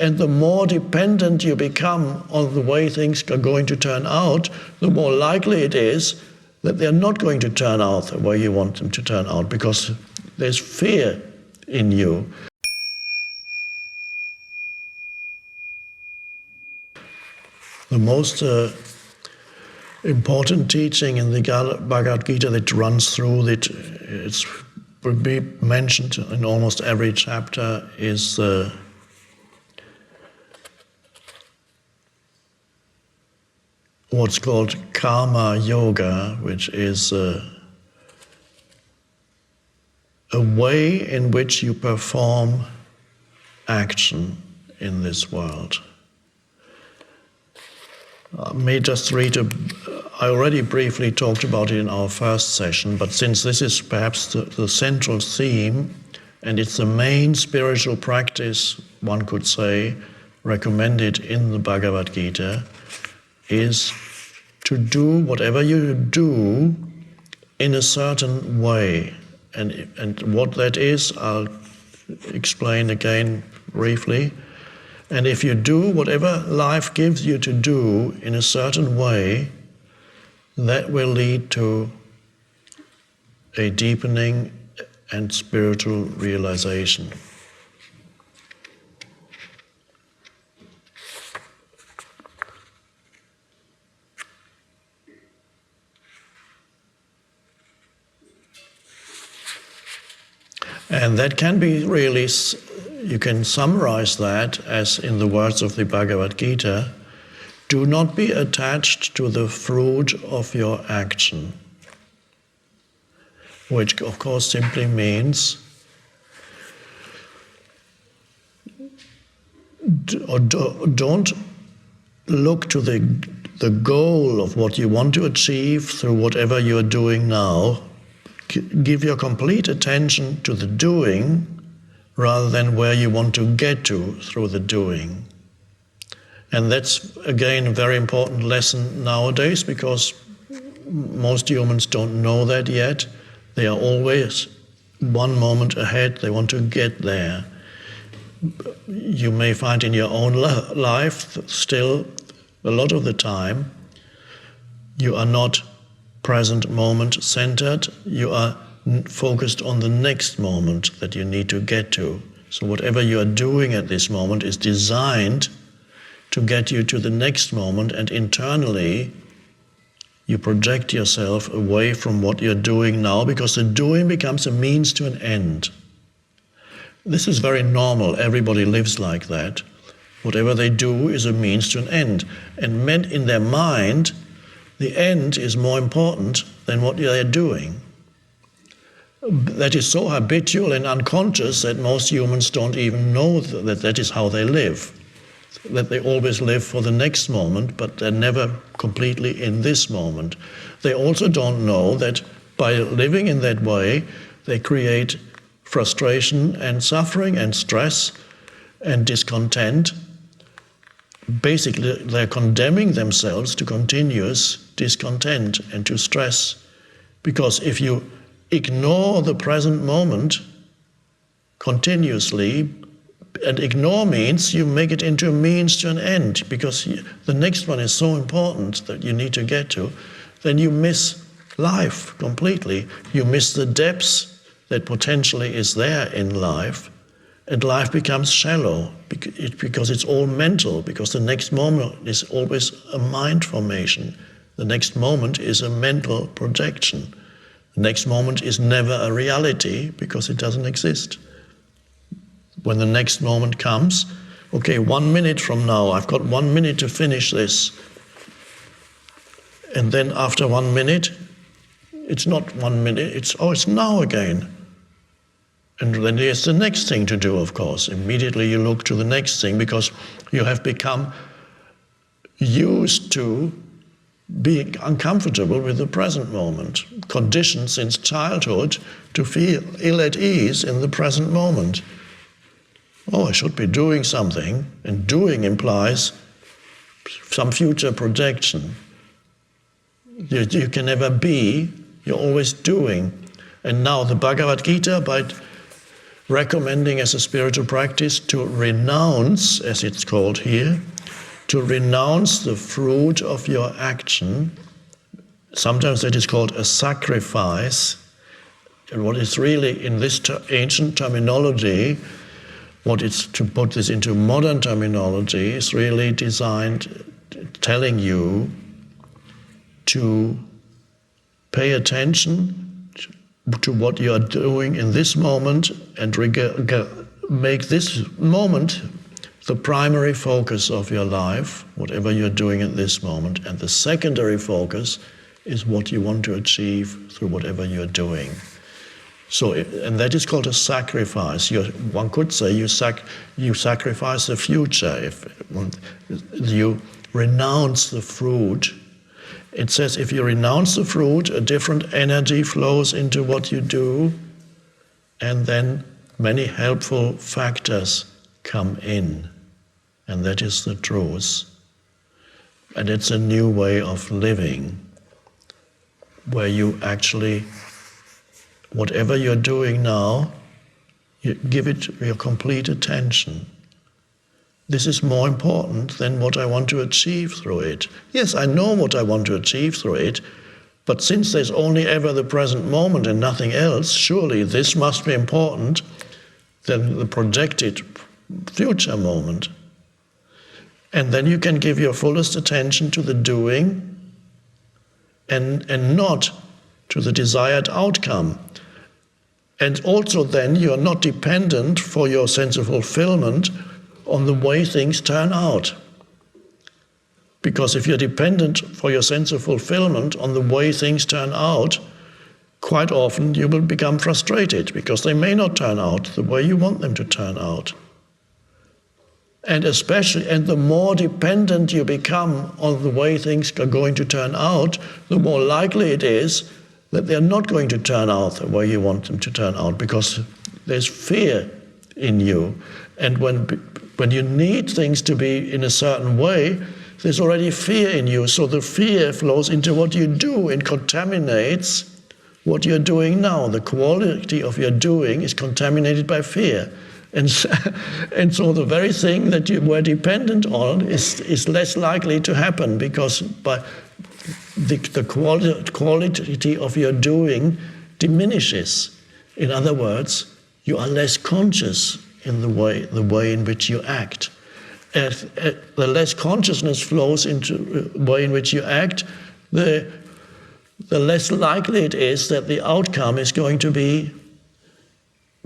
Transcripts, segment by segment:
And the more dependent you become on the way things are going to turn out, the more likely it is that they're not going to turn out the way you want them to turn out, because there's fear in you. The most important teaching in the Bhagavad Gita that runs through it, it will be mentioned in almost every chapter, is what's called karma yoga, which is a way in which you perform action in this world. I may just read I already briefly talked about it in our first session, but since this is perhaps the central theme, and it's the main spiritual practice, one could say, recommended in the Bhagavad Gita, is to do whatever you do in a certain way. And what that is, I'll explain again briefly. And if you do whatever life gives you to do in a certain way, that will lead to a deepening and spiritual realization. And that can be really, you can summarize that as in the words of the Bhagavad Gita, do not be attached to the fruit of your action, which of course simply means don't look to the goal of what you want to achieve through whatever you're doing now. Give your complete attention to the doing rather than where you want to get to through the doing. And that's, again, a very important lesson nowadays, because most humans don't know that yet. They are always one moment ahead. They want to get there. You may find in your own life still, a lot of the time, you are not present moment centered. You are focused on the next moment that you need to get to. So whatever you are doing at this moment is designed to get you to the next moment, and internally you project yourself away from what you're doing now, because the doing becomes a means to an end. This is very normal. Everybody lives like that. Whatever they do is a means to an end. And meant in their mind, the end is more important than what they are doing. That is so habitual and unconscious that most humans don't even know that that is how they live. That they always live for the next moment, but they're never completely in this moment. They also don't know that by living in that way, they create frustration and suffering and stress and discontent. Basically, they're condemning themselves to continuous discontent and to stress. Because if you ignore the present moment continuously, and ignore means you make it into a means to an end, because the next one is so important that you need to get to, then you miss life completely. You miss the depths that potentially is there in life, and life becomes shallow because it's all mental, because the next moment is always a mind formation. The next moment is a mental projection. The next moment is never a reality because it doesn't exist. When the next moment comes, okay, 1 minute from now, I've got 1 minute to finish this. And then after 1 minute, it's not 1 minute, it's now again. And then there's the next thing to do, of course. Immediately you look to the next thing, because you have become used to being uncomfortable with the present moment, conditioned since childhood to feel ill at ease in the present moment. Oh, I should be doing something, and doing implies some future projection. You can never be, you're always doing. And now the Bhagavad Gita, by recommending as a spiritual practice to renounce, as it's called here, to renounce the fruit of your action. Sometimes that is called a sacrifice. And what is really, in this ancient terminology, what is, to put this into modern terminology, is really designed, telling you to pay attention to what you are doing in this moment and make this moment the primary focus of your life, whatever you're doing at this moment. And the secondary focus is what you want to achieve through whatever you're doing. So, and that is called a sacrifice. One could say you sacrifice the future. If you renounce the fruit, it says if you renounce the fruit, a different energy flows into what you do, and then many helpful factors come in. And that is the truth. And it's a new way of living, where you actually, whatever you're doing now, you give it your complete attention. This is more important than what I want to achieve through it. Yes, I know what I want to achieve through it, but since there's only ever the present moment and nothing else, surely this must be important than the projected future moment. And then you can give your fullest attention to the doing and not to the desired outcome. And also then you are not dependent for your sense of fulfillment on the way things turn out. Because if you're dependent for your sense of fulfillment on the way things turn out, quite often you will become frustrated because they may not turn out the way you want them to turn out. And the more dependent you become on the way things are going to turn out, the more likely it is that they're not going to turn out the way you want them to turn out, because there's fear in you. And when you need things to be in a certain way, there's already fear in you. So the fear flows into what you do and contaminates what you're doing now. The quality of your doing is contaminated by fear. And so the very thing that you were dependent on is less likely to happen, because by the quality of your doing diminishes. In other words, you are less conscious in the way in which you act. The less consciousness flows into the way in which you act, the less likely it is that the outcome is going to be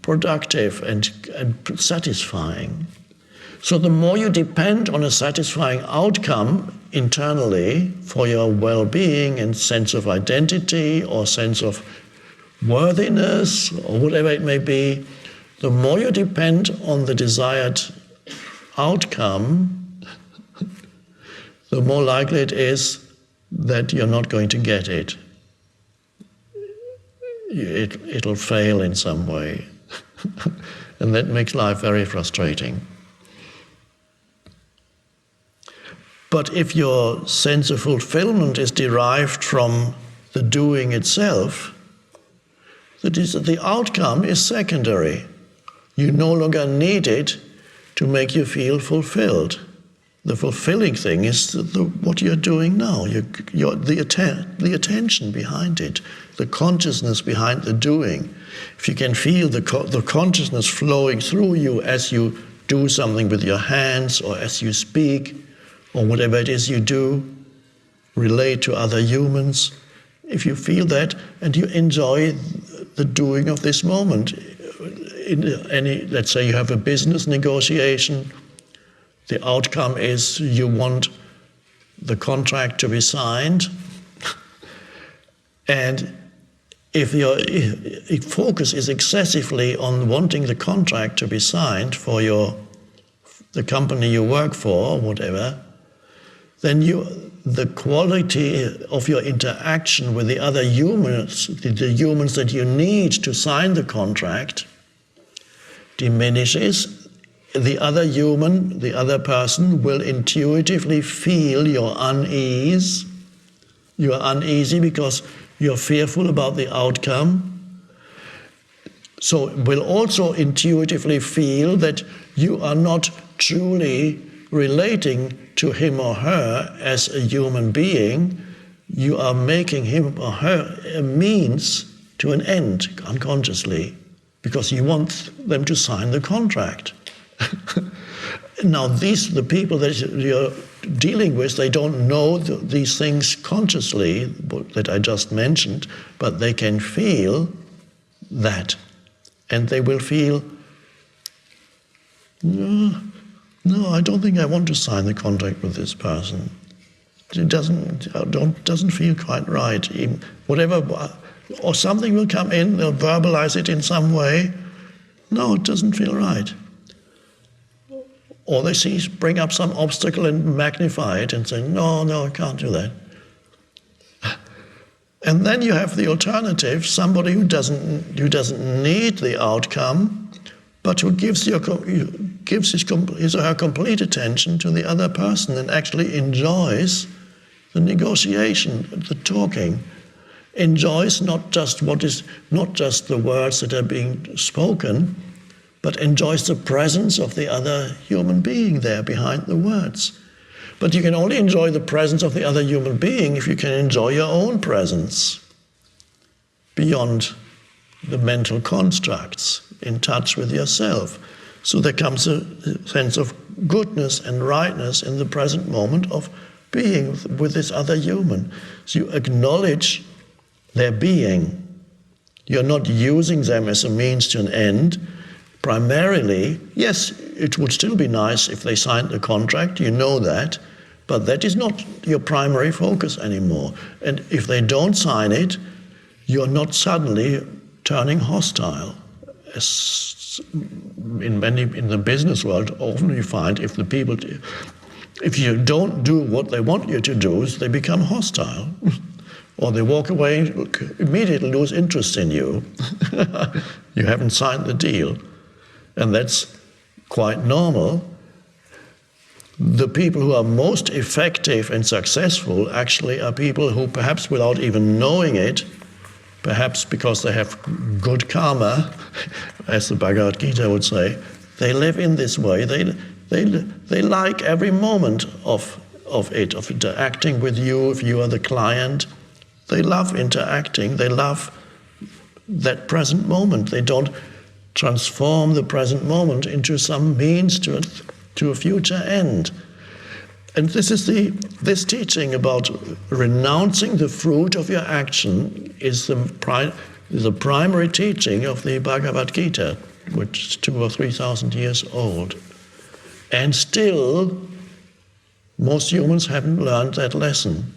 productive and satisfying. So the more you depend on a satisfying outcome internally for your well-being and sense of identity or sense of worthiness or whatever it may be, the more you depend on the desired outcome, the more likely it is that you're not going to get it. It'll fail in some way. And that makes life very frustrating. But if your sense of fulfillment is derived from the doing itself, the outcome is secondary. You no longer need it to make you feel fulfilled. The fulfilling thing is what you're doing now, the attention behind it, the consciousness behind the doing. If you can feel the consciousness flowing through you as you do something with your hands or as you speak or whatever it is you do, relate to other humans, if you feel that and you enjoy the doing of this moment, let's say you have a business negotiation, the outcome is you want the contract to be signed, and if your focus is excessively on wanting the contract to be signed for the company you work for or whatever, then the quality of your interaction with the other humans, the humans that you need to sign the contract, diminishes. The other human, the other person will intuitively feel your unease. You are uneasy because you're fearful about the outcome. So will also intuitively feel that you are not truly relating to him or her as a human being. You are making him or her a means to an end, unconsciously, because you want them to sign the contract. Now, the people that you're dealing with, they don't know these things consciously that I just mentioned, but they can feel that. And they will feel, no, I don't think I want to sign the contract with this person. It doesn't feel quite right. Whatever, or something will come in, they'll verbalize it in some way. No, it doesn't feel right. Or they bring up some obstacle and magnify it and say, no, I can't do that. And then you have the alternative, somebody who doesn't need the outcome, but who gives his or her complete attention to the other person and actually enjoys the negotiation, the talking, enjoys not just the words that are being spoken, but enjoys the presence of the other human being there behind the words. But you can only enjoy the presence of the other human being if you can enjoy your own presence beyond the mental constructs, in touch with yourself. So there comes a sense of goodness and rightness in the present moment of being with this other human. So you acknowledge their being. You're not using them as a means to an end. Primarily, yes, it would still be nice if they signed the contract, you know that, but that is not your primary focus anymore. And if they don't sign it, you're not suddenly turning hostile. As in the business world, often you find if you don't do what they want you to do, they become hostile. Or they walk away, immediately lose interest in you. You haven't signed the deal. And that's quite normal. The people who are most effective and successful actually are people who, perhaps without even knowing it, perhaps because they have good karma, as the Bhagavad Gita would say, they live in this way. They like every moment of interacting with you. If you are the client, they love interacting. They love that present moment. They don't transform the present moment into some means to a future end. And this teaching about renouncing the fruit of your action is the primary teaching of the Bhagavad Gita, which is 2,000 or 3,000 years old. And still, most humans haven't learned that lesson.